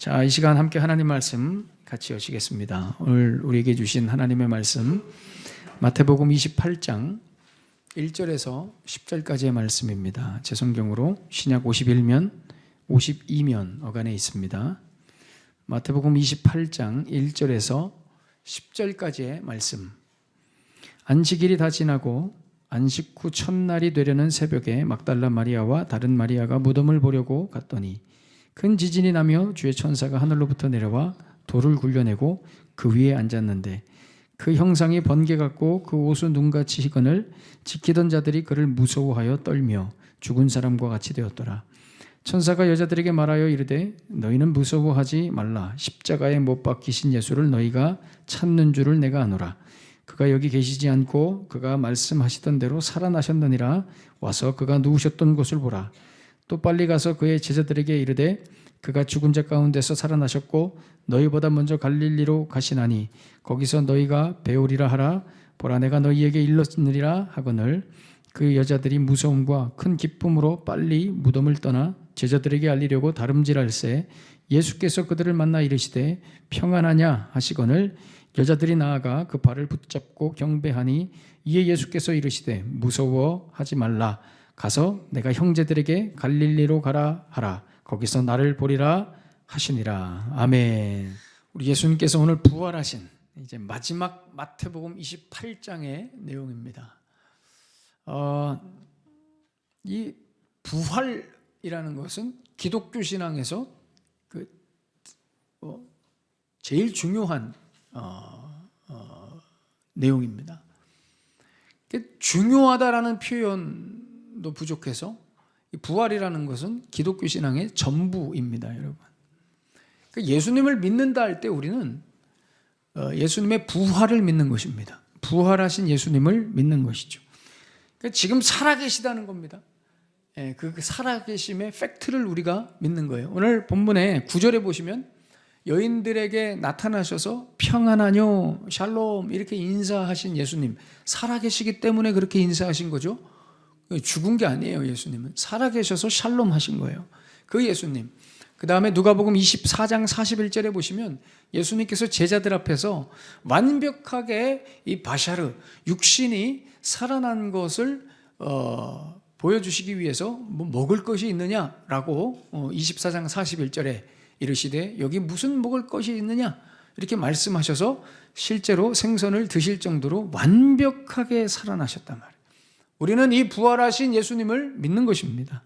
자, 이 시간 함께 하나님 말씀 같이 여시겠습니다. 오늘 우리에게 주신 하나님의 말씀 마태복음 28장 1절에서 10절까지의 말씀입니다. 제 성경으로 신약 51면 52면 어간에 있습니다. 마태복음 28장 1절에서 10절까지의 말씀. 안식일이 다 지나고 안식 후 첫날이 되려는 새벽에 막달라 마리아와 다른 마리아가 무덤을 보려고 갔더니 큰 지진이 나며 주의 천사가 하늘로부터 내려와 돌을 굴려내고 그 위에 앉았는데 그 형상이 번개 같고 그 옷은 눈같이 희건을 지키던 자들이 그를 무서워하여 떨며 죽은 사람과 같이 되었더라. 천사가 여자들에게 말하여 이르되 너희는 무서워하지 말라. 십자가에 못 박히신 예수를 너희가 찾는 줄을 내가 아노라. 그가 여기 계시지 않고 그가 말씀하시던 대로 살아나셨느니라. 와서 그가 누우셨던 곳을 보라. 또 빨리 가서 그의 제자들에게 이르되 그가 죽은 자 가운데서 살아나셨고 너희보다 먼저 갈릴리로 가시나니 거기서 너희가 배우리라 하라. 보라 내가 너희에게 일렀느니라 하거늘. 그 여자들이 무서움과 큰 기쁨으로 빨리 무덤을 떠나 제자들에게 알리려고 다름질할새 예수께서 그들을 만나 이르시되 평안하냐 하시거늘. 여자들이 나아가 그 발을 붙잡고 경배하니 이에 예수께서 이르시되 무서워하지 말라. 가서 내가 형제들에게 갈릴리로 가라 하라. 거기서 나를 보리라 하시니라. 아멘. 우리 예수님께서 오늘 부활하신 이제 마지막 마태복음 28장의 내용입니다. 이 부활이라는 것은 기독교 신앙에서 제일 중요한 내용입니다. 중요하다라는 표현도 부족해서 부활이라는 것은 기독교 신앙의 전부입니다, 여러분. 예수님을 믿는다 할 때 우리는 예수님의 부활을 믿는 것입니다. 부활하신 예수님을 믿는 것이죠. 지금 살아계시다는 겁니다. 그 살아계심의 팩트를 우리가 믿는 거예요. 오늘 본문의 9절에 보시면 여인들에게 나타나셔서 평안하뇨, 샬롬 이렇게 인사하신 예수님, 살아계시기 때문에 그렇게 인사하신 거죠. 죽은 게 아니에요. 예수님은 살아계셔서 샬롬 하신 거예요. 그 예수님. 그 다음에 누가복음 24장 41절에 보시면 예수님께서 제자들 앞에서 완벽하게 이 바샤르, 육신이 살아난 것을 보여주시기 위해서 뭐 먹을 것이 있느냐라고 24장 41절에 이르시되 여기 무슨 먹을 것이 있느냐 이렇게 말씀하셔서 실제로 생선을 드실 정도로 완벽하게 살아나셨단 말이에요. 우리는 이 부활하신 예수님을 믿는 것입니다.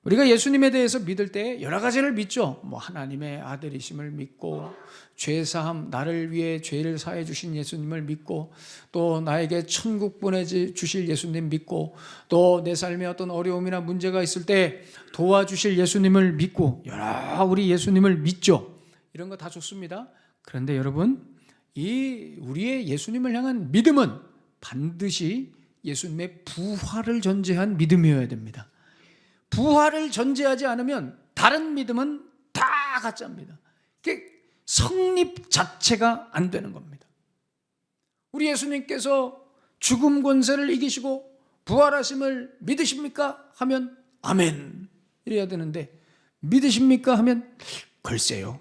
우리가 예수님에 대해서 믿을 때 여러 가지를 믿죠. 하나님의 아들이심을 믿고 죄사함, 나를 위해 죄를 사해 주신 예수님을 믿고 또 나에게 천국 보내주실 예수님 믿고 또 내 삶에 어떤 어려움이나 문제가 있을 때 도와주실 예수님을 믿고 여러 우리 예수님을 믿죠. 이런 거 다 좋습니다. 그런데 여러분, 이 우리의 예수님을 향한 믿음은 반드시 예수님의 부활을 전제한 믿음이어야 됩니다. 부활을 전제하지 않으면 다른 믿음은 다 가짜입니다. 성립 자체가 안 되는 겁니다. 우리 예수님께서 죽음 권세를 이기시고 부활하심을 믿으십니까? 하면 아멘 이래야 되는데 믿으십니까? 하면 글쎄요.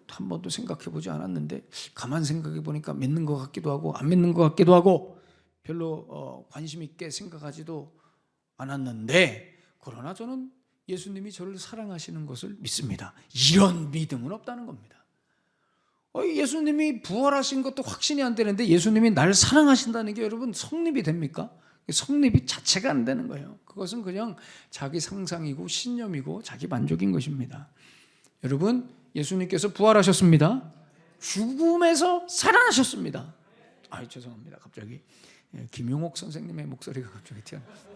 한 번도 생각해 보지 않았는데 가만 생각해 보니까 믿는 것 같기도 하고 안 믿는 것 같기도 하고 별로 관심 있게 생각하지도 않았는데 그러나 저는 예수님이 저를 사랑하시는 것을 믿습니다. 이런 믿음은 없다는 겁니다. 예수님이 부활하신 것도 확신이 안 되는데 예수님이 날 사랑하신다는 게 여러분 성립이 됩니까? 성립이 자체가 안 되는 거예요. 그것은 그냥 자기 상상이고 신념이고 자기 만족인 것입니다. 여러분, 예수님께서 부활하셨습니다. 죽음에서 살아나셨습니다. 죄송합니다. 갑자기 김용옥 선생님의 목소리가 갑자기 튀어나왔어요.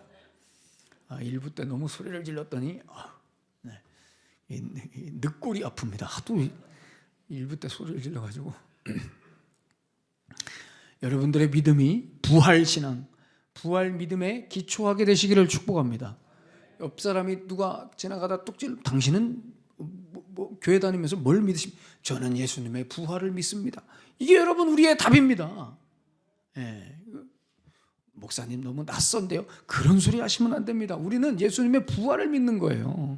1부 때 너무 소리를 질렀더니 늑골이 아픕니다. 하도 1부 때 소리를 질러가지고 여러분들의 믿음이 부활신앙, 부활 믿음에 기초하게 되시기를 축복합니다. 옆 사람이 누가 지나가다 뚝질 당신은 교회 다니면서 뭘 믿으십니까? 저는 예수님의 부활을 믿습니다. 이게 여러분 우리의 답입니다. 목사님 너무 낯선데요. 그런 소리 하시면 안 됩니다. 우리는 예수님의 부활을 믿는 거예요.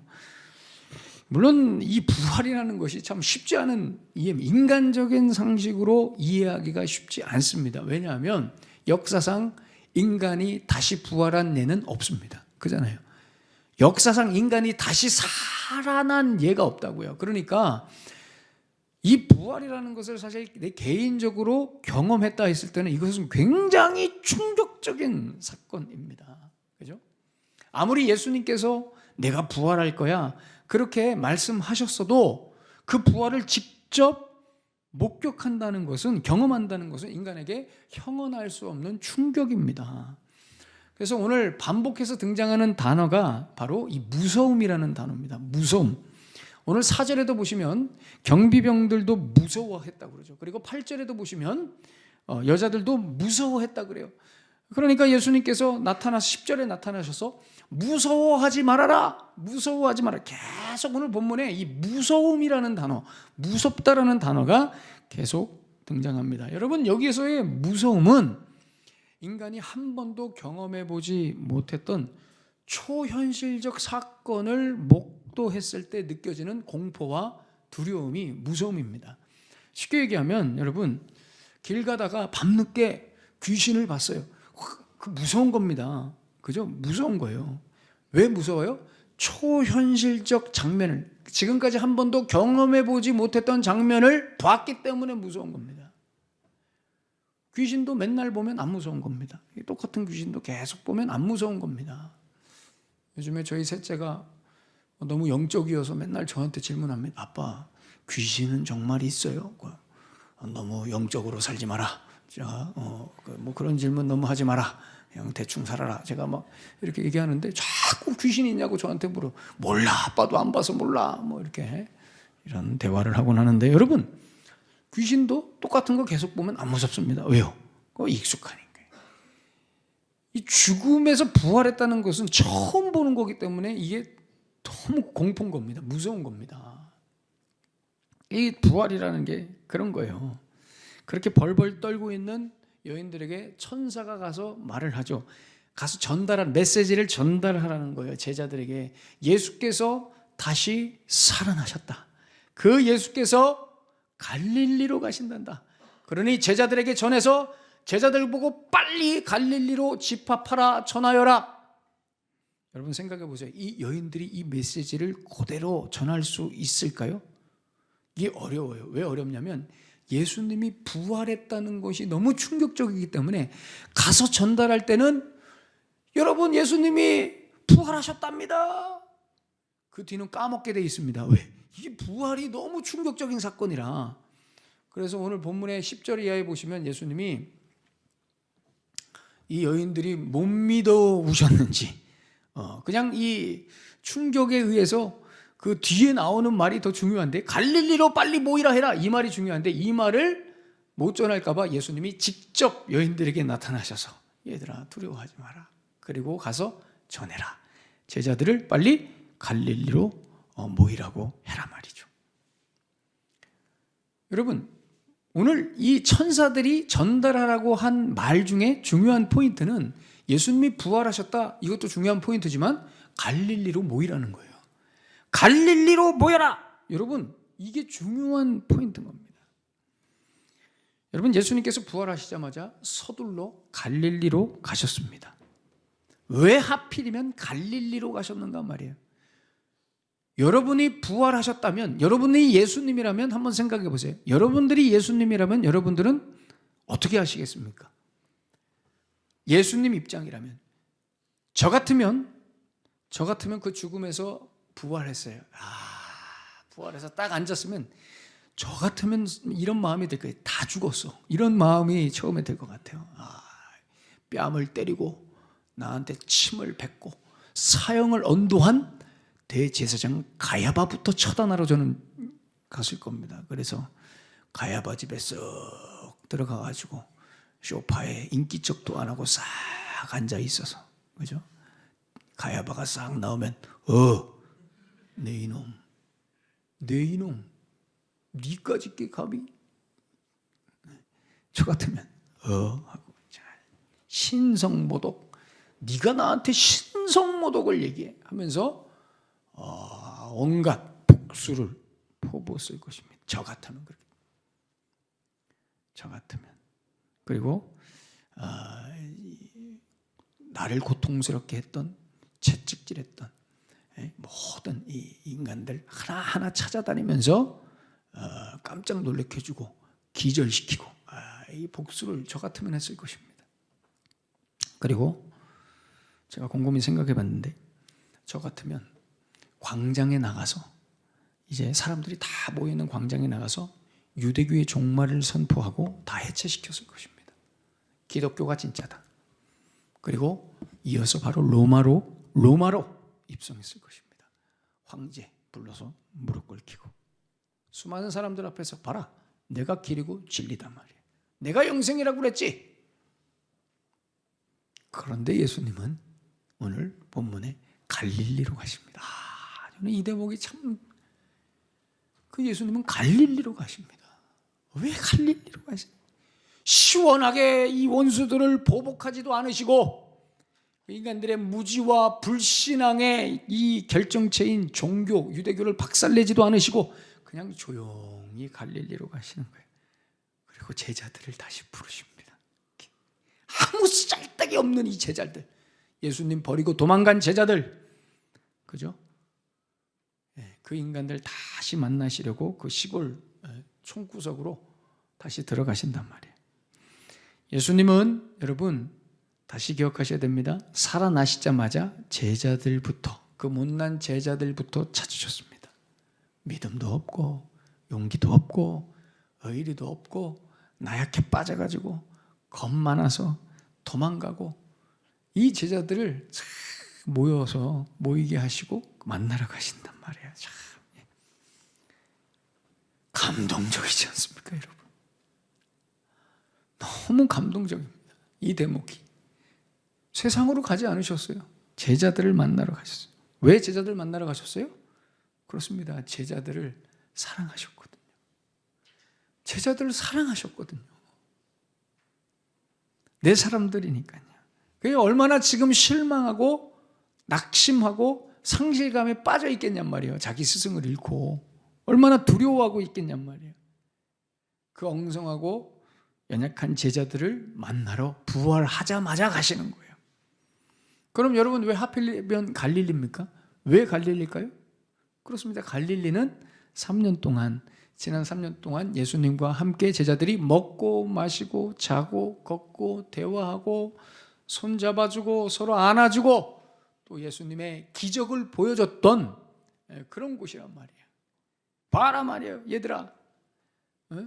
물론 이 부활이라는 것이 참 쉽지 않은 인간적인 상식으로 이해하기가 쉽지 않습니다. 왜냐하면 역사상 인간이 다시 부활한 예는 없습니다. 그잖아요. 역사상 인간이 다시 살아난 예가 없다고요. 그러니까 이 부활이라는 것을 사실 내 개인적으로 경험했다 했을 때는 이것은 굉장히 충격적인 사건입니다. 그죠? 아무리 예수님께서 내가 부활할 거야 그렇게 말씀하셨어도 그 부활을 직접 목격한다는 것은, 경험한다는 것은 인간에게 형언할 수 없는 충격입니다. 그래서 오늘 반복해서 등장하는 단어가 바로 이 무서움이라는 단어입니다. 무서움. 오늘 4절에도 보시면 경비병들도 무서워했다고 그러죠. 그리고 8절에도 보시면 여자들도 무서워했다 그래요. 그러니까 예수님께서 10절에 나타나셔서 무서워하지 말아라, 무서워하지 마라. 계속 오늘 본문에 이 무서움이라는 단어, 무섭다라는 단어가 계속 등장합니다. 여러분, 여기에서의 무서움은 인간이 한 번도 경험해 보지 못했던 초현실적 사건을 목도했을 때 느껴지는 공포와 두려움이 무서움입니다. 쉽게 얘기하면 여러분, 길 가다가 밤늦게 귀신을 봤어요. 그 무서운 겁니다. 그죠? 무서운 거예요. 왜 무서워요? 초현실적 장면을, 지금까지 한 번도 경험해 보지 못했던 장면을 봤기 때문에 무서운 겁니다. 귀신도 맨날 보면 안 무서운 겁니다. 똑같은 귀신도 계속 보면 안 무서운 겁니다. 요즘에 저희 셋째가 너무 영적이어서 맨날 저한테 질문합니다. 아빠, 귀신은 정말 있어요? 너무 영적으로 살지 마라. 뭐 그런 질문 너무 하지 마라. 그냥 대충 살아라. 제가 막 이렇게 얘기하는데 자꾸 귀신이 있냐고 저한테 물어. 몰라. 아빠도 안 봐서 몰라. 뭐 이렇게 이런 대화를 하곤 하는데, 여러분, 귀신도 똑같은 거 계속 보면 안 무섭습니다. 왜요? 그거 익숙하니까. 이 죽음에서 부활했다는 것은 처음 보는 거기 때문에 이게 너무 공포인 겁니다. 무서운 겁니다. 이 부활이라는 게 그런 거예요. 그렇게 벌벌 떨고 있는 여인들에게 천사가 가서 말을 하죠. 가서 메시지를 전달하라는 거예요. 제자들에게. 예수께서 다시 살아나셨다. 그 예수께서 갈릴리로 가신단다. 그러니 제자들에게 전해서 제자들 보고 빨리 갈릴리로 집합하라, 전하여라. 여러분 생각해 보세요. 이 여인들이 이 메시지를 그대로 전할 수 있을까요? 이게 어려워요. 왜 어렵냐면 예수님이 부활했다는 것이 너무 충격적이기 때문에 가서 전달할 때는 여러분 예수님이 부활하셨답니다. 그 뒤는 까먹게 돼 있습니다. 왜? 이 부활이 너무 충격적인 사건이라. 그래서 오늘 본문의 10절 이하에 보시면 예수님이 이 여인들이 못 믿어 우셨는지 그냥 이 충격에 의해서 그 뒤에 나오는 말이 더 중요한데, 갈릴리로 빨리 모이라 해라, 이 말이 중요한데 이 말을 못 전할까 봐 예수님이 직접 여인들에게 나타나셔서 얘들아 두려워하지 마라. 그리고 가서 전해라. 제자들을 빨리 갈릴리로 모이라고 해라 말이죠. 여러분, 오늘 이 천사들이 전달하라고 한 말 중에 중요한 포인트는 예수님이 부활하셨다, 이것도 중요한 포인트지만 갈릴리로 모이라는 거예요. 갈릴리로 모여라. 여러분, 이게 중요한 포인트인 겁니다. 여러분, 예수님께서 부활하시자마자 서둘러 갈릴리로 가셨습니다. 왜 하필이면 갈릴리로 가셨는가 말이에요. 여러분이 부활하셨다면, 여러분이 예수님이라면 한번 생각해 보세요. 여러분들이 예수님이라면 여러분들은 어떻게 하시겠습니까? 예수님 입장이라면, 저 같으면 그 죽음에서 부활했어요. 부활해서 딱 앉았으면 저 같으면 이런 마음이 들 거예요. 다 죽었어. 이런 마음이 처음에 들 것 같아요. 뺨을 때리고 나한테 침을 뱉고 사형을 언도한 대제사장 가야바부터 처단하러 저는 갔을 겁니다. 그래서 가야바 집에 쓱 들어가가지고 소파에 인기척도 안 하고 싹 앉아 있어서, 그죠? 가야바가 싹 나오면 내 이놈, 니까지 게 감히? 저 같으면 하고 신성모독, 네가 나한테 신성모독을 얘기해 하면서 온갖 복수를 포부었을 것입니다. 저 같으면 그렇게. 저 같으면. 그리고 나를 고통스럽게 했던, 채찍질했던 모든 이 인간들 하나하나 찾아다니면서 깜짝 놀래켜주고 기절시키고 이 복수를 저 같으면 했을 것입니다. 그리고 제가 곰곰이 생각해 봤는데 저 같으면 광장에 나가서, 이제 사람들이 다 모이는 광장에 나가서 유대교의 종말을 선포하고 다 해체시켰을 것입니다. 기독교가 진짜다. 그리고 이어서 바로 로마로 입성했을 것입니다. 황제 불러서 무릎 꿇히고 수많은 사람들 앞에서 봐라, 내가 길이고 진리단 말이야. 내가 영생이라고 그랬지. 그런데 예수님은 오늘 본문에 갈릴리로 가십니다. 저는 이 대목이 참, 그 예수님은 갈릴리로 가십니다. 왜 갈릴리로 가십니까? 시원하게 이 원수들을 보복하지도 않으시고 인간들의 무지와 불신앙의 이 결정체인 종교, 유대교를 박살내지도 않으시고 그냥 조용히 갈릴리로 가시는 거예요. 그리고 제자들을 다시 부르십니다. 아무 쓸데기 없는 이 제자들, 예수님 버리고 도망간 제자들, 그죠? 그 인간들 다시 만나시려고 그 시골 총구석으로 다시 들어가신단 말이에요. 예수님은 여러분 다시 기억하셔야 됩니다. 살아나시자마자 제자들부터, 그 못난 제자들부터 찾으셨습니다. 믿음도 없고 용기도 없고 의리도 없고 나약해 빠져가지고 겁 많아서 도망가고, 이 제자들을 모여서 모이게 하시고 만나러 가신단 말이에요. 참 감동적이지 않습니까, 여러분? 너무 감동적입니다. 이 대목이. 세상으로 가지 않으셨어요. 제자들을 만나러 가셨어요. 왜 제자들을 만나러 가셨어요? 그렇습니다. 제자들을 사랑하셨거든요. 제자들을 사랑하셨거든요. 내 사람들이니까요. 그게 얼마나 지금 실망하고 낙심하고 상실감에 빠져 있겠냔 말이에요. 자기 스승을 잃고 얼마나 두려워하고 있겠냔 말이에요. 그 엉성하고 연약한 제자들을 만나러 부활하자마자 가시는 거예요. 그럼 여러분 왜 하필이면 갈릴리입니까? 왜 갈릴리일까요? 그렇습니다. 갈릴리는 3년 동안, 지난 3년 동안 예수님과 함께 제자들이 먹고 마시고 자고 걷고 대화하고 손잡아주고 서로 안아주고 또 예수님의 기적을 보여줬던 그런 곳이란 말이에요. 봐라 말이에요. 얘들아,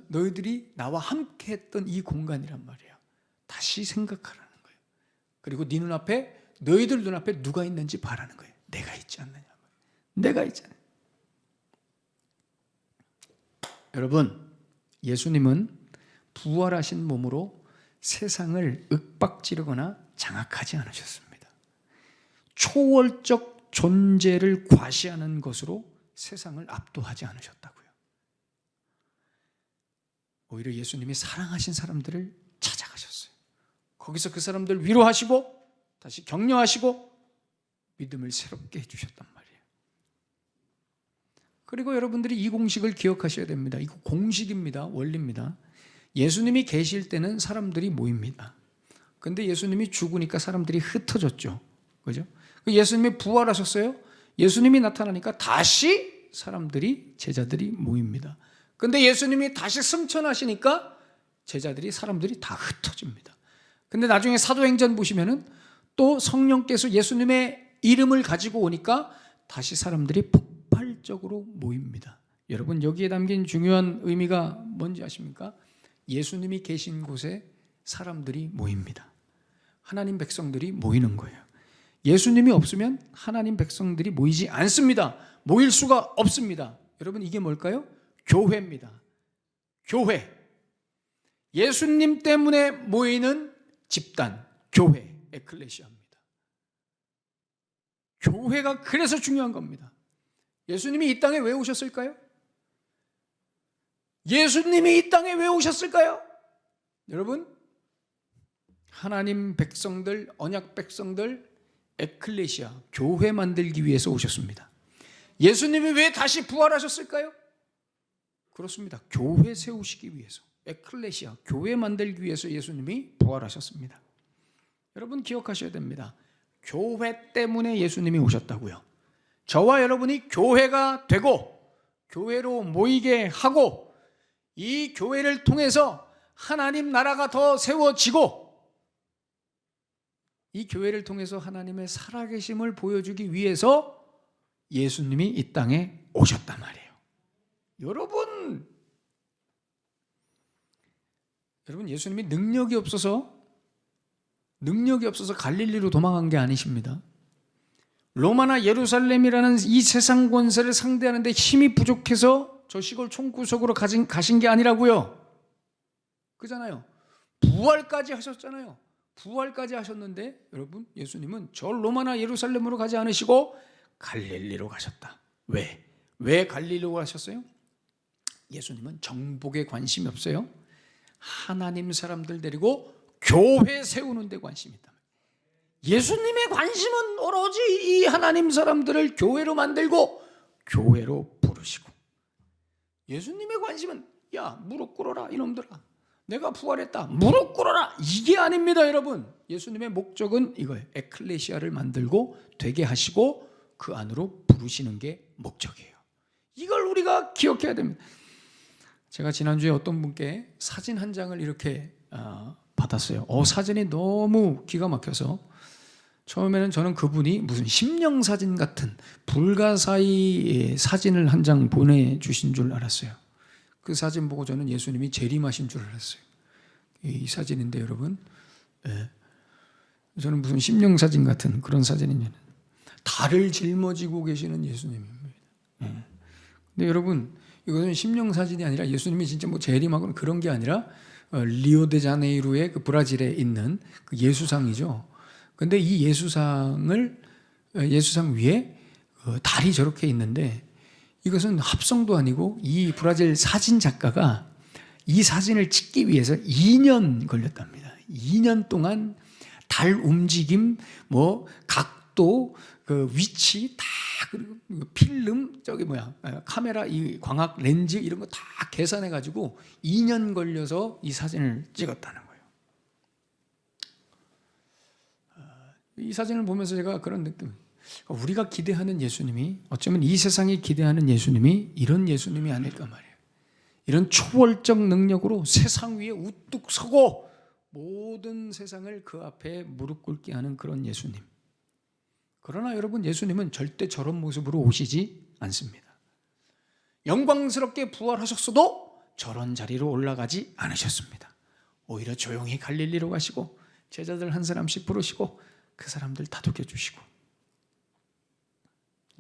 너희들이 나와 함께 했던 이 공간이란 말이에요. 다시 생각하라는 거예요. 그리고 네 눈앞에, 너희들 눈앞에 누가 있는지 봐라는 거예요. 내가 있지 않느냐. 내가 있잖아요. 여러분, 예수님은 부활하신 몸으로 세상을 윽박지르거나 장악하지 않으셨습니다. 초월적 존재를 과시하는 것으로 세상을 압도하지 않으셨다고요. 오히려 예수님이 사랑하신 사람들을 찾아가셨어요. 거기서 그 사람들 위로하시고 다시 격려하시고 믿음을 새롭게 해주셨단 말이에요. 그리고 여러분들이 이 공식을 기억하셔야 됩니다. 이거 공식입니다. 원리입니다. 예수님이 계실 때는 사람들이 모입니다. 근데 예수님이 죽으니까 사람들이 흩어졌죠. 그죠? 예수님이 부활하셨어요. 예수님이 나타나니까 다시 사람들이, 제자들이 모입니다. 근데 예수님이 다시 승천하시니까 제자들이, 사람들이 다 흩어집니다. 근데 나중에 사도행전 보시면은 또 성령께서 예수님의 이름을 가지고 오니까 다시 사람들이 폭발적으로 모입니다. 여러분, 여기에 담긴 중요한 의미가 뭔지 아십니까? 예수님이 계신 곳에 사람들이 모입니다. 하나님 백성들이 모이는 거예요. 예수님이 없으면 하나님 백성들이 모이지 않습니다. 모일 수가 없습니다. 여러분, 이게 뭘까요? 교회입니다. 교회. 예수님 때문에 모이는 집단, 교회, 에클레시아입니다. 교회가 그래서 중요한 겁니다. 예수님이 이 땅에 왜 오셨을까요? 예수님이 이 땅에 왜 오셨을까요? 여러분, 하나님 백성들, 언약 백성들, 에클레시아, 교회 만들기 위해서 오셨습니다. 예수님이 왜 다시 부활하셨을까요? 그렇습니다. 교회 세우시기 위해서, 에클레시아, 교회 만들기 위해서 예수님이 부활하셨습니다. 여러분 기억하셔야 됩니다. 교회 때문에 예수님이 오셨다고요. 저와 여러분이 교회가 되고 교회로 모이게 하고 이 교회를 통해서 하나님 나라가 더 세워지고 이 교회를 통해서 하나님의 살아계심을 보여주기 위해서 예수님이 이 땅에 오셨단 말이에요. 여러분 예수님이 능력이 없어서 갈릴리로 도망간 게 아니십니다. 로마나 예루살렘이라는 이 세상 권세를 상대하는데 힘이 부족해서 저 시골 총구석으로 가신 게 아니라고요. 그잖아요. 부활까지 하셨잖아요. 부활까지 하셨는데 여러분 예수님은 저 로마나 예루살렘으로 가지 않으시고 갈릴리로 가셨다. 왜 갈릴리로 가셨어요? 예수님은 정복에 관심이 없어요. 하나님 사람들 데리고 교회 세우는 데 관심이 있다. 예수님의 관심은 오로지 이 하나님 사람들을 교회로 만들고 교회로 부르시고, 예수님의 관심은 야 무릎 꿇어라 이놈들아, 내가 부활했다 무릎 꿇어라, 이게 아닙니다. 여러분 예수님의 목적은 이거예요. 에클레시아를 만들고 되게 하시고 그 안으로 부르시는 게 목적이에요. 이걸 우리가 기억해야 됩니다. 제가 지난주에 어떤 분께 사진 한 장을 이렇게 받았어요. 사진이 너무 기가 막혀서 처음에는 저는 그분이 무슨 심령사진 같은 불가사의 사진을 한 장 보내주신 줄 알았어요. 그 사진 보고 저는 예수님이 재림하신 줄 알았어요. 이 사진인데 여러분, 저는 무슨 심령사진 같은 그런 사진이냐, 달을 짊어지고 계시는 예수님입니다. 근데 여러분 이것은 심령사진이 아니라 예수님이 진짜 뭐 재림하고는 그런 게 아니라 리오데자네이루의 그 브라질에 있는 그 예수상이죠. 근데 이 예수상 위에 달이 저렇게 있는데 이것은 합성도 아니고 이 브라질 사진 작가가 이 사진을 찍기 위해서 2년 걸렸답니다. 2년 동안 달 움직임, 뭐 각도, 그 위치 다, 그리고 필름, 카메라, 이 광학 렌즈 이런 거 다 계산해 가지고 2년 걸려서 이 사진을 찍었다는 거예요. 이 사진을 보면서 제가 그런 느낌, 우리가 기대하는 예수님이 어쩌면 이 세상이 기대하는 예수님이 이런 예수님이 아닐까 말이에요. 이런 초월적 능력으로 세상 위에 우뚝 서고 모든 세상을 그 앞에 무릎 꿇게 하는 그런 예수님. 그러나 여러분 예수님은 절대 저런 모습으로 오시지 않습니다. 영광스럽게 부활하셨어도 저런 자리로 올라가지 않으셨습니다. 오히려 조용히 갈릴리로 가시고 제자들 한 사람씩 부르시고 그 사람들 다독여 주시고.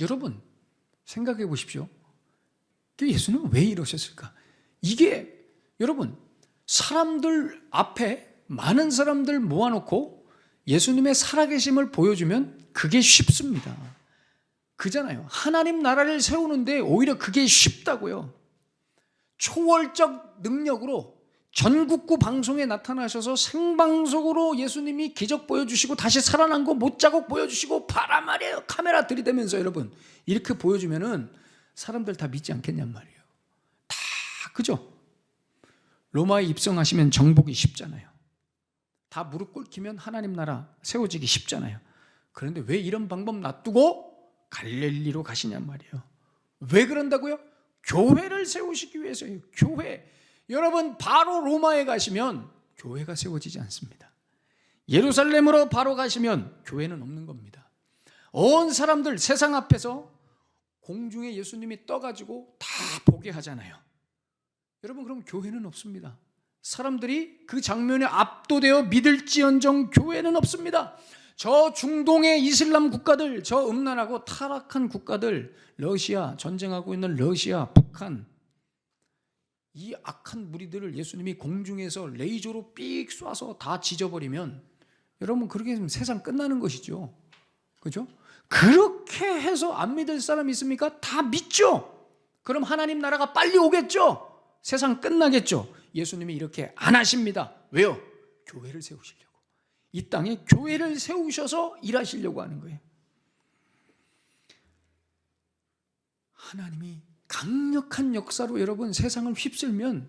여러분 생각해 보십시오. 예수님은 왜 이러셨을까? 이게 여러분 사람들 앞에 많은 사람들 모아놓고 예수님의 살아계심을 보여주면 그게 쉽습니다. 그잖아요. 하나님 나라를 세우는데 오히려 그게 쉽다고요. 초월적 능력으로 전국구 방송에 나타나셔서 생방송으로 예수님이 기적 보여주시고 다시 살아난 거 못자국 보여주시고 봐라 말이에요. 카메라 들이대면서 여러분 이렇게 보여주면은 사람들 다 믿지 않겠냔 말이에요. 다 그죠? 로마에 입성하시면 정복이 쉽잖아요. 다 무릎 꿇기면 하나님 나라 세워지기 쉽잖아요. 그런데 왜 이런 방법 놔두고 갈릴리로 가시냔 말이에요. 왜 그런다고요? 교회를 세우시기 위해서요. 교회. 여러분 바로 로마에 가시면 교회가 세워지지 않습니다. 예루살렘으로 바로 가시면 교회는 없는 겁니다. 온 사람들 세상 앞에서 공중에 예수님이 떠가지고 다 보게 하잖아요. 여러분 그럼 교회는 없습니다. 사람들이 그 장면에 압도되어 믿을지언정 교회는 없습니다. 저 중동의 이슬람 국가들, 저 음란하고 타락한 국가들, 러시아, 전쟁하고 있는 러시아, 북한, 이 악한 무리들을 예수님이 공중에서 레이저로 삑 쏴서 다 지져버리면 여러분 그렇게 하면 세상 끝나는 것이죠. 그죠? 그렇게 해서 안 믿을 사람 있습니까? 다 믿죠. 그럼 하나님 나라가 빨리 오겠죠. 세상 끝나겠죠. 예수님이 이렇게 안 하십니다. 왜요? 교회를 세우시려고. 이 땅에 교회를 세우셔서 일하시려고 하는 거예요. 하나님이 강력한 역사로 여러분 세상을 휩쓸면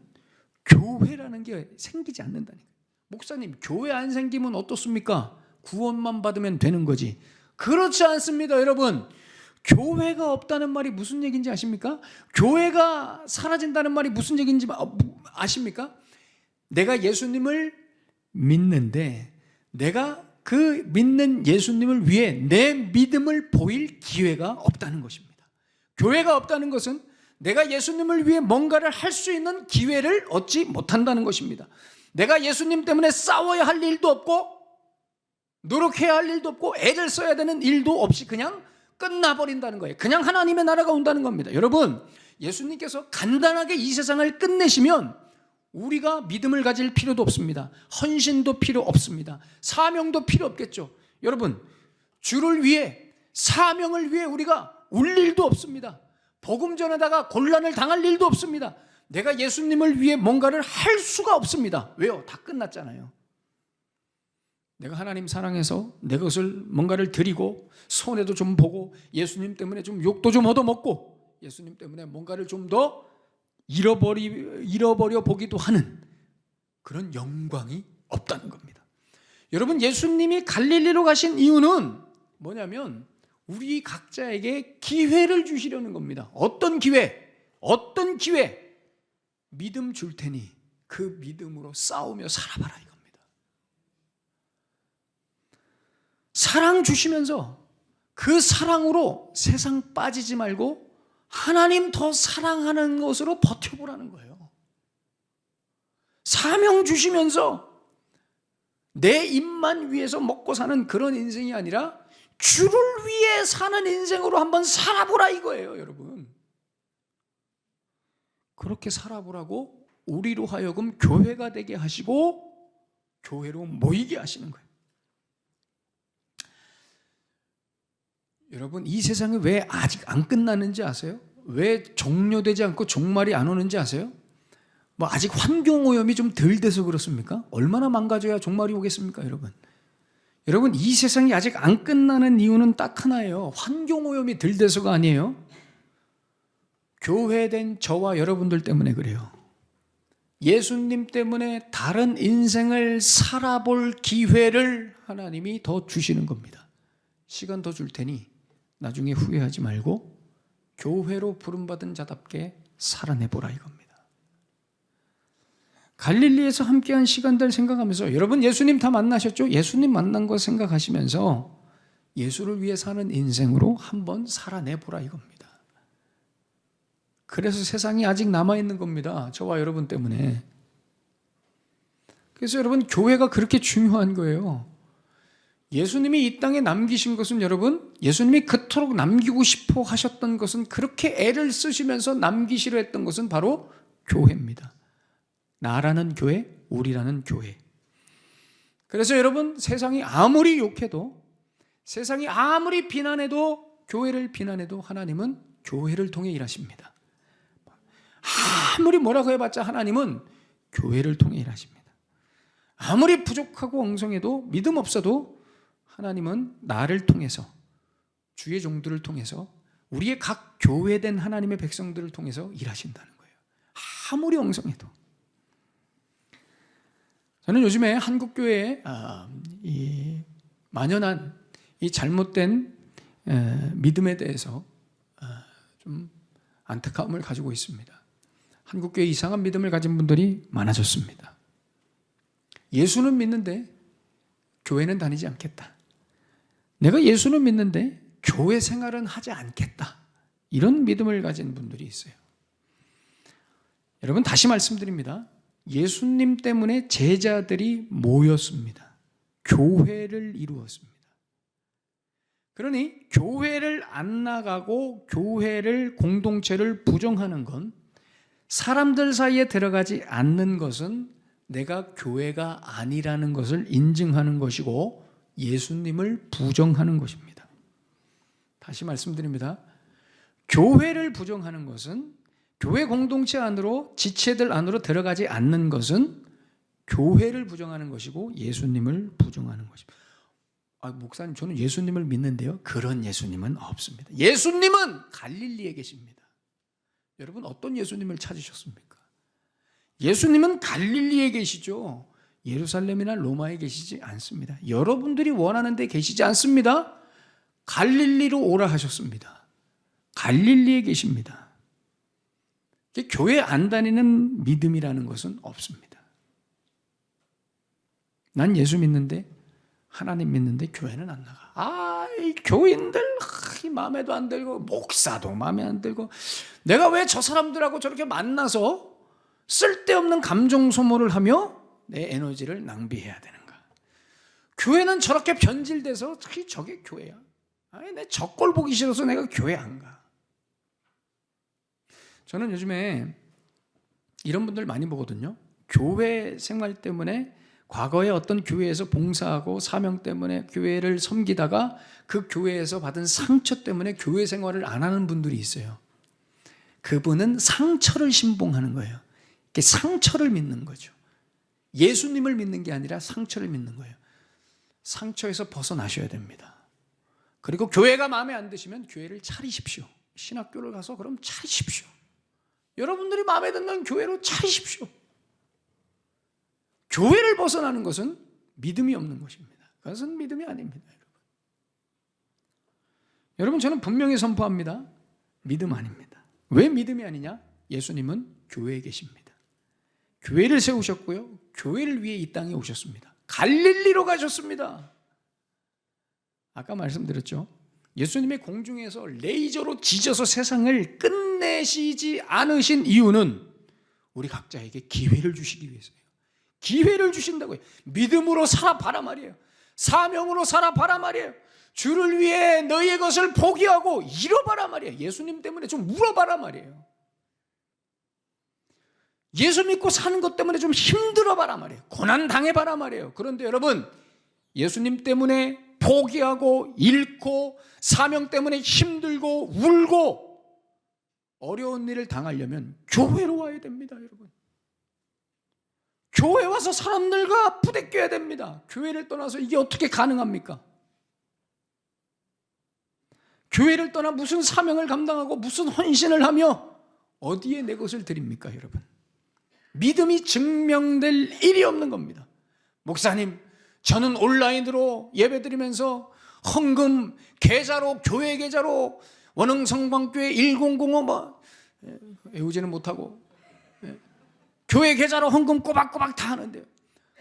교회라는 게 생기지 않는다니까요. 목사님, 교회 안 생기면 어떻습니까? 구원만 받으면 되는 거지. 그렇지 않습니다, 여러분. 교회가 없다는 말이 무슨 얘기인지 아십니까? 교회가 사라진다는 말이 무슨 얘기인지 아십니까? 내가 예수님을 믿는데 내가 그 믿는 예수님을 위해 내 믿음을 보일 기회가 없다는 것입니다. 교회가 없다는 것은 내가 예수님을 위해 뭔가를 할 수 있는 기회를 얻지 못한다는 것입니다. 내가 예수님 때문에 싸워야 할 일도 없고 노력해야 할 일도 없고 애를 써야 되는 일도 없이 그냥 끝나버린다는 거예요. 그냥 하나님의 나라가 온다는 겁니다. 여러분, 예수님께서 간단하게 이 세상을 끝내시면 우리가 믿음을 가질 필요도 없습니다. 헌신도 필요 없습니다. 사명도 필요 없겠죠. 여러분, 주를 위해 사명을 위해 우리가 울 일도 없습니다. 복음 전에다가 곤란을 당할 일도 없습니다. 내가 예수님을 위해 뭔가를 할 수가 없습니다. 왜요? 다 끝났잖아요. 내가 하나님 사랑해서 내 것을 뭔가를 드리고 손해도 좀 보고 예수님 때문에 좀 욕도 좀 얻어먹고 예수님 때문에 뭔가를 좀 더 잃어버려 보기도 하는 그런 영광이 없다는 겁니다. 여러분, 예수님이 갈릴리로 가신 이유는 뭐냐면 우리 각자에게 기회를 주시려는 겁니다. 어떤 기회? 어떤 기회? 믿음 줄 테니 그 믿음으로 싸우며 살아봐라 이겁니다. 사랑 주시면서 그 사랑으로 세상 빠지지 말고 하나님 더 사랑하는 것으로 버텨보라는 거예요. 사명 주시면서 내 입만 위해서 먹고 사는 그런 인생이 아니라 주를 위해 사는 인생으로 한번 살아보라 이거예요, 여러분. 그렇게 살아보라고 우리로 하여금 교회가 되게 하시고 교회로 모이게 하시는 거예요. 여러분, 이 세상이 왜 아직 안 끝나는지 아세요? 왜 종료되지 않고 종말이 안 오는지 아세요? 뭐 아직 환경오염이 좀 덜 돼서 그렇습니까? 얼마나 망가져야 종말이 오겠습니까, 여러분? 여러분, 이 세상이 아직 안 끝나는 이유는 딱 하나예요. 환경오염이 덜 돼서가 아니에요. 교회된 저와 여러분들 때문에 그래요. 예수님 때문에 다른 인생을 살아볼 기회를 하나님이 더 주시는 겁니다. 시간 더 줄 테니 나중에 후회하지 말고 교회로 부름받은 자답게 살아내보라 이겁니다. 갈릴리에서 함께한 시간들 생각하면서 여러분, 예수님 다 만나셨죠? 예수님 만난 거 생각하시면서 예수를 위해 사는 인생으로 한번 살아내보라 이겁니다. 그래서 세상이 아직 남아있는 겁니다. 저와 여러분 때문에. 그래서 여러분, 교회가 그렇게 중요한 거예요. 예수님이 이 땅에 남기신 것은 여러분, 예수님이 그토록 남기고 싶어 하셨던 것은, 그렇게 애를 쓰시면서 남기시려 했던 것은 바로 교회입니다. 나라는 교회, 우리라는 교회. 그래서 여러분, 세상이 아무리 욕해도, 세상이 아무리 비난해도, 교회를 비난해도 하나님은 교회를 통해 일하십니다. 아무리 뭐라고 해봤자 하나님은 교회를 통해 일하십니다. 아무리 부족하고 엉성해도, 믿음 없어도 하나님은 나를 통해서, 주의 종들을 통해서, 우리의 각 교회된 하나님의 백성들을 통해서 일하신다는 거예요. 아무리 엉성해도. 저는 요즘에 한국교회에 이 만연한 이 잘못된 믿음에 대해서 좀 안타까움을 가지고 있습니다. 한국교회 이상한 믿음을 가진 분들이 많아졌습니다. 예수는 믿는데 교회는 다니지 않겠다. 내가 예수는 믿는데 교회 생활은 하지 않겠다. 이런 믿음을 가진 분들이 있어요. 여러분, 다시 말씀드립니다. 예수님 때문에 제자들이 모였습니다. 교회를 이루었습니다. 그러니 교회를 안 나가고 교회를, 공동체를 부정하는 건, 사람들 사이에 들어가지 않는 것은 내가 교회가 아니라는 것을 인증하는 것이고 예수님을 부정하는 것입니다. 다시 말씀드립니다. 교회를 부정하는 것은, 교회 공동체 안으로, 지체들 안으로 들어가지 않는 것은 교회를 부정하는 것이고 예수님을 부정하는 것입니다. 목사님, 저는 예수님을 믿는데요. 그런 예수님은 없습니다. 예수님은 갈릴리에 계십니다. 여러분 어떤 예수님을 찾으셨습니까? 예수님은 갈릴리에 계시죠. 예루살렘이나 로마에 계시지 않습니다. 여러분들이 원하는 데 계시지 않습니다. 갈릴리로 오라 하셨습니다. 갈릴리에 계십니다. 교회 안 다니는 믿음이라는 것은 없습니다. 난 예수 믿는데, 하나님 믿는데 교회는 안 나가. 이 교인들 마음에도 안 들고 목사도 마음에 안 들고, 내가 왜 저 사람들하고 저렇게 만나서 쓸데없는 감정 소모를 하며 내 에너지를 낭비해야 되는가? 교회는 저렇게 변질돼서 저게 교회야. 내 저꼴 보기 싫어서 내가 교회 안 가. 저는 요즘에 이런 분들 많이 보거든요. 교회 생활 때문에 과거에 어떤 교회에서 봉사하고 사명 때문에 교회를 섬기다가 그 교회에서 받은 상처 때문에 교회 생활을 안 하는 분들이 있어요. 그분은 상처를 신봉하는 거예요. 상처를 믿는 거죠. 예수님을 믿는 게 아니라 상처를 믿는 거예요. 상처에서 벗어나셔야 됩니다. 그리고 교회가 마음에 안 드시면 교회를 차리십시오. 신학교를 가서 그럼 차리십시오. 여러분들이 마음에 드는 교회로 차리십시오. 교회를 벗어나는 것은 믿음이 없는 것입니다. 그것은 믿음이 아닙니다. 여러분, 저는 분명히 선포합니다. 믿음 아닙니다. 왜 믿음이 아니냐? 예수님은 교회에 계십니다. 교회를 세우셨고요, 교회를 위해 이 땅에 오셨습니다. 갈릴리로 가셨습니다. 아까 말씀드렸죠. 예수님의 공중에서 레이저로 지져서 세상을 끝내시지 않으신 이유는 우리 각자에게 기회를 주시기 위해서예요. 기회를 주신다고요. 믿음으로 살아봐라 말이에요. 사명으로 살아봐라 말이에요. 주를 위해 너희의 것을 포기하고 잃어봐라 말이에요. 예수님 때문에 좀 울어봐라 말이에요. 예수 믿고 사는 것 때문에 좀 힘들어봐라 말이에요. 고난 당해봐라 말이에요. 그런데 여러분, 예수님 때문에 포기하고 잃고 사명 때문에 힘들고 울고 어려운 일을 당하려면 교회로 와야 됩니다. 여러분, 교회 와서 사람들과 부대껴야 됩니다. 교회를 떠나서 이게 어떻게 가능합니까? 교회를 떠나 무슨 사명을 감당하고 무슨 헌신을 하며 어디에 내 것을 드립니까? 여러분, 믿음이 증명될 일이 없는 겁니다. 목사님, 저는 온라인으로 예배드리면서 헌금 계좌로, 교회 계좌로 원흥성방교회 1005 외우지는 못하고 교회 계좌로 헌금 꼬박꼬박 다 하는데요.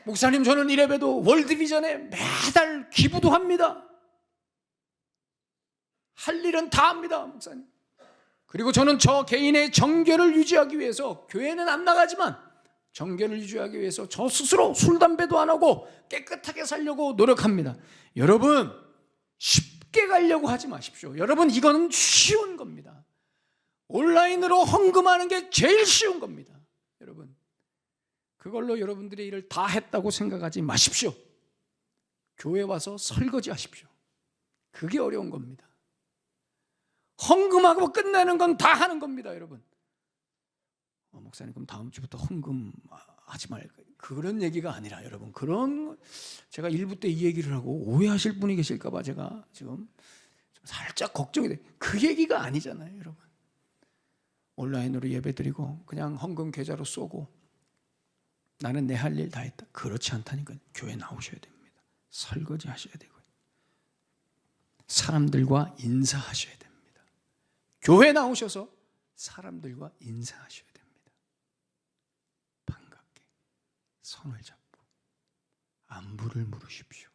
목사님, 저는 이래봬도 월드비전에 매달 기부도 합니다. 할 일은 다 합니다, 목사님. 그리고 저는 저 개인의 정결을 유지하기 위해서 교회는 안 나가지만 정결을 유지하기 위해서 저 스스로 술, 담배도 안 하고 깨끗하게 살려고 노력합니다. 여러분, 쉽게 가려고 하지 마십시오. 여러분, 이거는 쉬운 겁니다. 온라인으로 헌금하는 게 제일 쉬운 겁니다. 여러분, 그걸로 여러분들의 일을 다 했다고 생각하지 마십시오. 교회 와서 설거지 하십시오. 그게 어려운 겁니다. 헌금하고 끝내는 건 다 하는 겁니다. 여러분, 목사님, 그럼 다음 주부터 헌금 하지 말까요? 그런 얘기가 아니라, 여러분, 그런, 제가 일부 때 이 얘기를 하고 오해하실 분이 계실까 봐 제가 지금 좀 살짝 걱정이 돼요. 그 얘기가 아니잖아요. 여러분, 온라인으로 예배드리고 그냥 헌금 계좌로 쏘고 나는 내 할 일 다 했다, 그렇지 않다니까요. 교회 나오셔야 됩니다. 설거지 하셔야 되고요, 사람들과 인사하셔야 됩니다. 교회 나오셔서 사람들과 인사하셔야 됩니다. 반갑게 손을 잡고 안부를 물으십시오.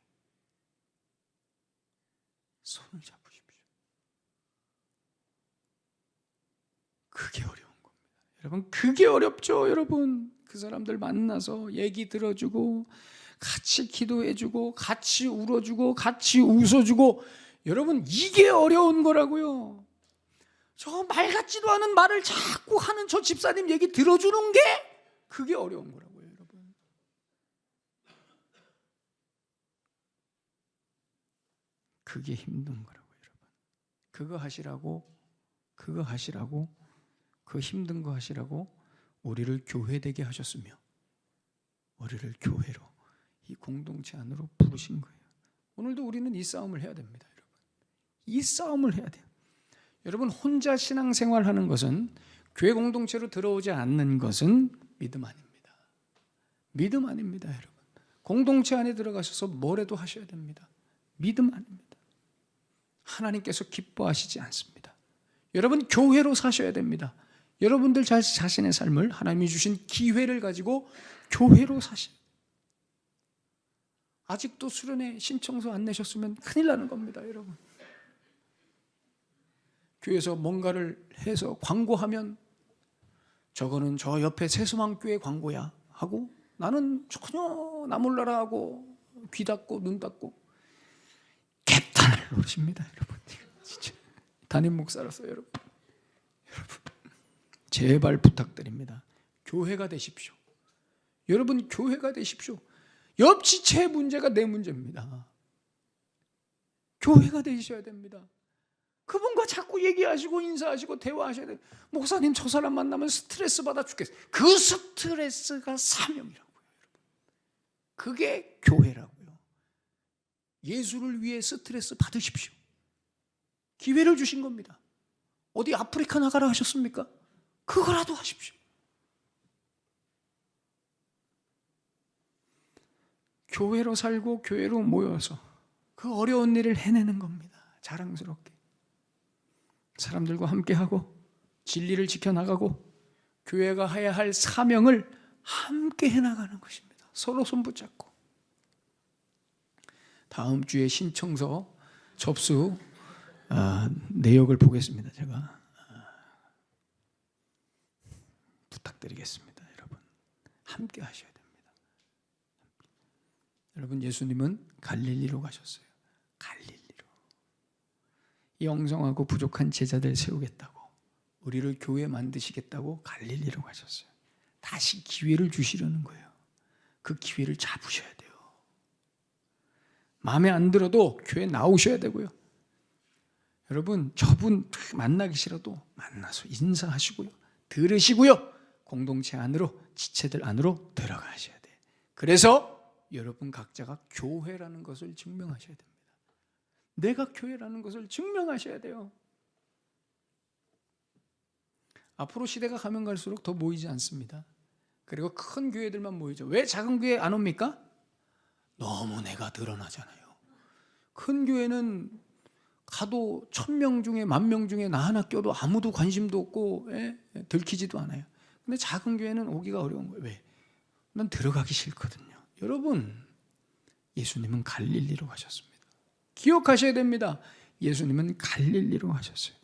손을 잡으십시오. 그게 어려운 겁니다. 여러분, 그게 어렵죠. 여러분, 그 사람들 만나서 얘기 들어주고 같이 기도해주고 같이 울어주고 같이 웃어주고, 여러분, 이게 어려운 거라고요. 저 말 같지도 않은 말을 자꾸 하는 저 집사님 얘기 들어주는 게 그게 어려운 거라고요. 여러분, 그게 힘든 거라고요. 여러분, 그거 하시라고 그 힘든 거 하시라고 우리를 교회되게 하셨으며 우리를 교회로, 이 공동체 안으로 부르신 거예요. 오늘도 우리는 이 싸움을 해야 됩니다. 여러분, 이 싸움을 해야 돼요. 여러분, 혼자 신앙생활하는 것은 교회 공동체로 들어오지 않는 것은 믿음 아닙니다. 믿음 아닙니다, 여러분. 공동체 안에 들어가셔서 뭐라도 하셔야 됩니다. 믿음 아닙니다. 하나님께서 기뻐하시지 않습니다. 여러분, 교회로 사셔야 됩니다. 여러분들 자신의 삶을 하나님이 주신 기회를 가지고 교회로 사셔야 돼요. 아직도 수련회 신청서 안 내셨으면 큰일 나는 겁니다, 여러분. 교회에서 뭔가를 해서 광고하면 저거는 저 옆에 새소망교회 광고야 하고 나는 전혀 나 몰라라 하고 귀 닫고 눈 닫고 객탄을 노리십니다, 여러분. 진짜 담임 목사로서 여러분 제발 부탁드립니다. 교회가 되십시오. 여러분, 교회가 되십시오. 옆 지체의 문제가 내 문제입니다. 교회가 되셔야 됩니다. 그분과 자꾸 얘기하시고 인사하시고 대화하셔야 돼요. 목사님, 저 사람 만나면 스트레스 받아 죽겠어요. 그 스트레스가 사명이라고요, 여러분. 그게 교회라고요. 예수를 위해 스트레스 받으십시오. 기회를 주신 겁니다. 어디 아프리카 나가라 하셨습니까? 그거라도 하십시오. 교회로 살고 교회로 모여서 그 어려운 일을 해내는 겁니다. 자랑스럽게 사람들과 함께하고 진리를 지켜나가고 교회가 해야 할 사명을 함께 해나가는 것입니다. 서로 손붙잡고. 다음 주에 신청서 접수 내역을 보겠습니다. 제가 부탁드리겠습니다. 여러분, 함께 하셔야 됩니다. 여러분, 예수님은 갈릴리로 가셨어요. 갈릴리로. 영성하고 부족한 제자들 세우겠다고, 우리를 교회 만드시겠다고 갈릴리로 가셨어요. 다시 기회를 주시려는 거예요. 그 기회를 잡으셔야 돼요. 마음에 안 들어도 교회 나오셔야 되고요. 여러분, 저분 만나기 싫어도 만나서 인사하시고요, 들으시고요, 공동체 안으로, 지체들 안으로 들어가셔야 돼요. 그래서 여러분 각자가 교회라는 것을 증명하셔야 됩니다. 내가 교회라는 것을 증명하셔야 돼요. 앞으로 시대가 가면 갈수록 더 모이지 않습니다. 그리고 큰 교회들만 모이죠. 왜 작은 교회 안 옵니까? 너무 내가 드러나잖아요. 큰 교회는 가도 1000명 중에 10,000명 중에 나 하나 껴도 아무도 관심도 없고 들키지도 않아요. 근데 작은 교회는 오기가 어려운 거예요. 왜? 난 들어가기 싫거든요. 여러분, 예수님은 갈릴리로 가셨습니다. 기억하셔야 됩니다. 예수님은 갈릴리로 가셨어요.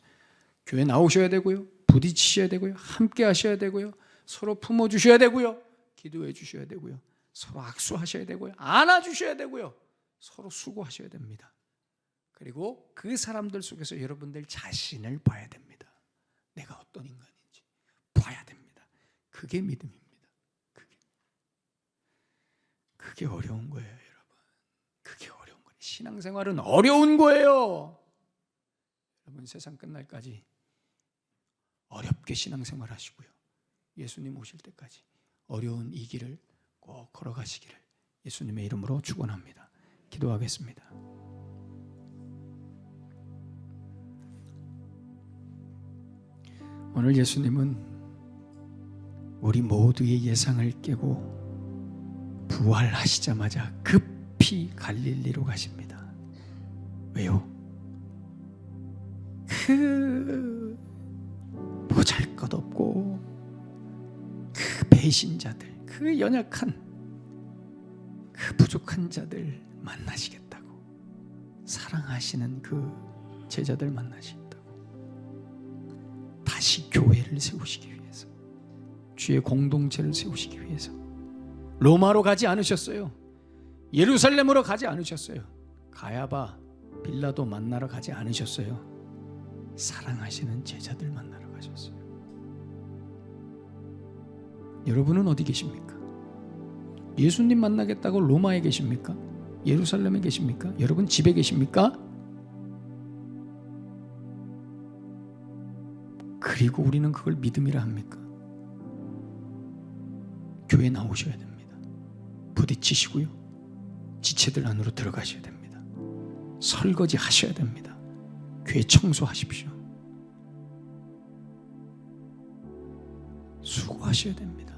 교회 나오셔야 되고요, 부딪히셔야 되고요, 함께 하셔야 되고요, 서로 품어주셔야 되고요, 기도해 주셔야 되고요, 서로 악수하셔야 되고요, 안아주셔야 되고요, 서로 수고하셔야 됩니다. 그리고 그 사람들 속에서 여러분들 자신을 봐야 됩니다. 내가 어떤 인간인지 봐야 됩니다. 그게 믿음입니다. 그게 어려운 거예요, 여러분. 그게 어려운 거예요. 신앙생활은 어려운 거예요. 여러분, 세상 끝날까지 어렵게 신앙생활 하시고요, 예수님 오실 때까지 어려운 이 길을 꼭 걸어가시기를 예수님의 이름으로 축원합니다. 기도하겠습니다. 오늘 예수님은 우리 모두의 예상을 깨고 부활하시자마자 급히 갈릴리로 가십니다. 왜요? 그 보잘것없고 그 배신자들, 그 연약한 그 부족한 자들 만나시겠다고, 사랑하시는 그 제자들 만나시겠다고, 다시 교회를 세우시기 위해서, 주의 공동체를 세우시기 위해서 로마로 가지 않으셨어요. 예루살렘으로 가지 않으셨어요. 가야바, 빌라도 만나러 가지 않으셨어요. 사랑하시는 제자들 만나러 가셨어요. 여러분은 어디 계십니까? 예수님 만나겠다고 로마에 계십니까? 예루살렘에 계십니까? 여러분 집에 계십니까? 그리고 우리는 그걸 믿음이라 합니까? 교회 나오셔야 됩니다. 부딪히시고요, 지체들 안으로 들어가셔야 됩니다. 설거지 하셔야 됩니다. 교회 청소하십시오. 수고하셔야 됩니다.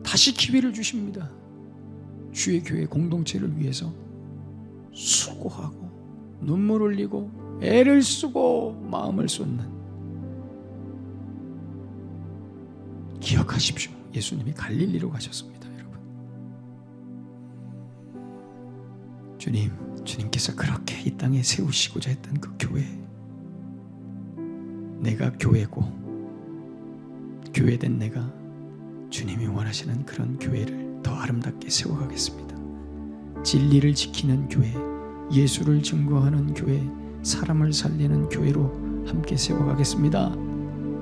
다시 기회를 주십니다. 주의 교회 공동체를 위해서 수고하고 눈물 흘리고 애를 쓰고 마음을 쏟는, 기억하십시오. 예수님이 갈릴리로 가셨습니다. 여러분, 주님께서 그렇게 이 땅에 세우시고자 했던 그 교회, 내가 교회고 교회된 내가 주님이 원하시는 그런 교회를 더 아름답게 세워가겠습니다. 진리를 지키는 교회, 예수를 증거하는 교회, 사람을 살리는 교회로 함께 세워가겠습니다.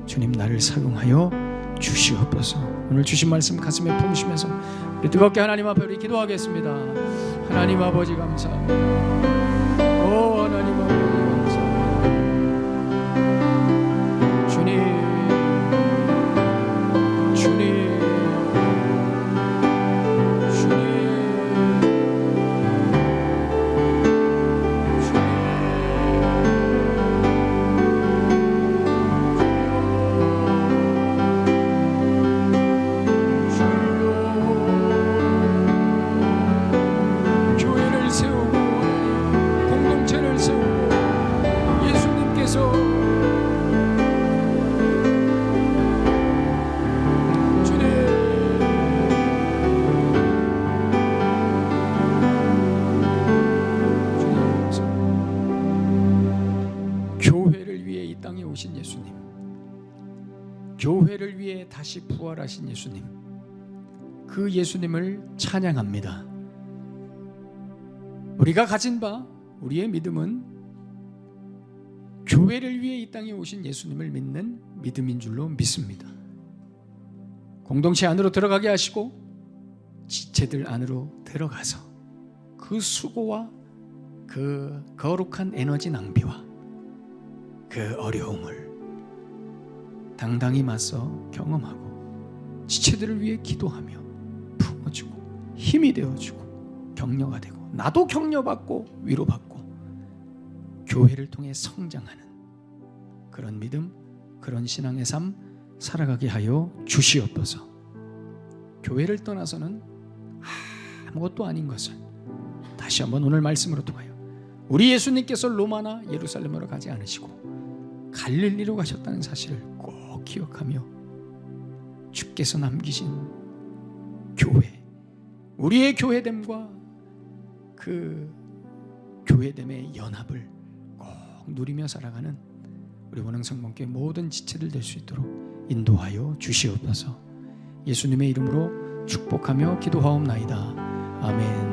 주님, 나를 사용하여 주시옵소서. 오늘 주신 말씀 가슴에 품으시면서 우리 뜨겁게 하나님 앞에 우리 기도하겠습니다. 하나님 아버지 감사합니다. 오 하나님 아버지 감사합니다. 주님 오신 예수님, 교회를 위해 다시 부활하신 예수님, 그 예수님을 찬양합니다. 우리가 가진 바, 우리의 믿음은 교회를 위해 이 땅에 오신 예수님을 믿는 믿음인 줄로 믿습니다. 공동체 안으로 들어가게 하시고 지체들 안으로 들어가서 그 수고와 그 거룩한 에너지 낭비와 그 어려움을 당당히 맞서 경험하고 지체들을 위해 기도하며 품어주고 힘이 되어주고 격려가 되고, 나도 격려받고 위로받고 교회를 통해 성장하는 그런 믿음, 그런 신앙의 삶 살아가게 하여 주시옵소서. 교회를 떠나서는 아무것도 아닌 것을 다시 한번 오늘 말씀으로 통하여, 우리 예수님께서 로마나 예루살렘으로 가지 않으시고 갈릴리로 가셨다는 사실을 꼭 기억하며 주께서 남기신 교회, 우리의 교회됨과 그 교회됨의 연합을 꼭 누리며 살아가는 우리 원흥성공교회 모든 지체들 될 수 있도록 인도하여 주시옵소서. 예수님의 이름으로 축복하며 기도하옵나이다. 아멘.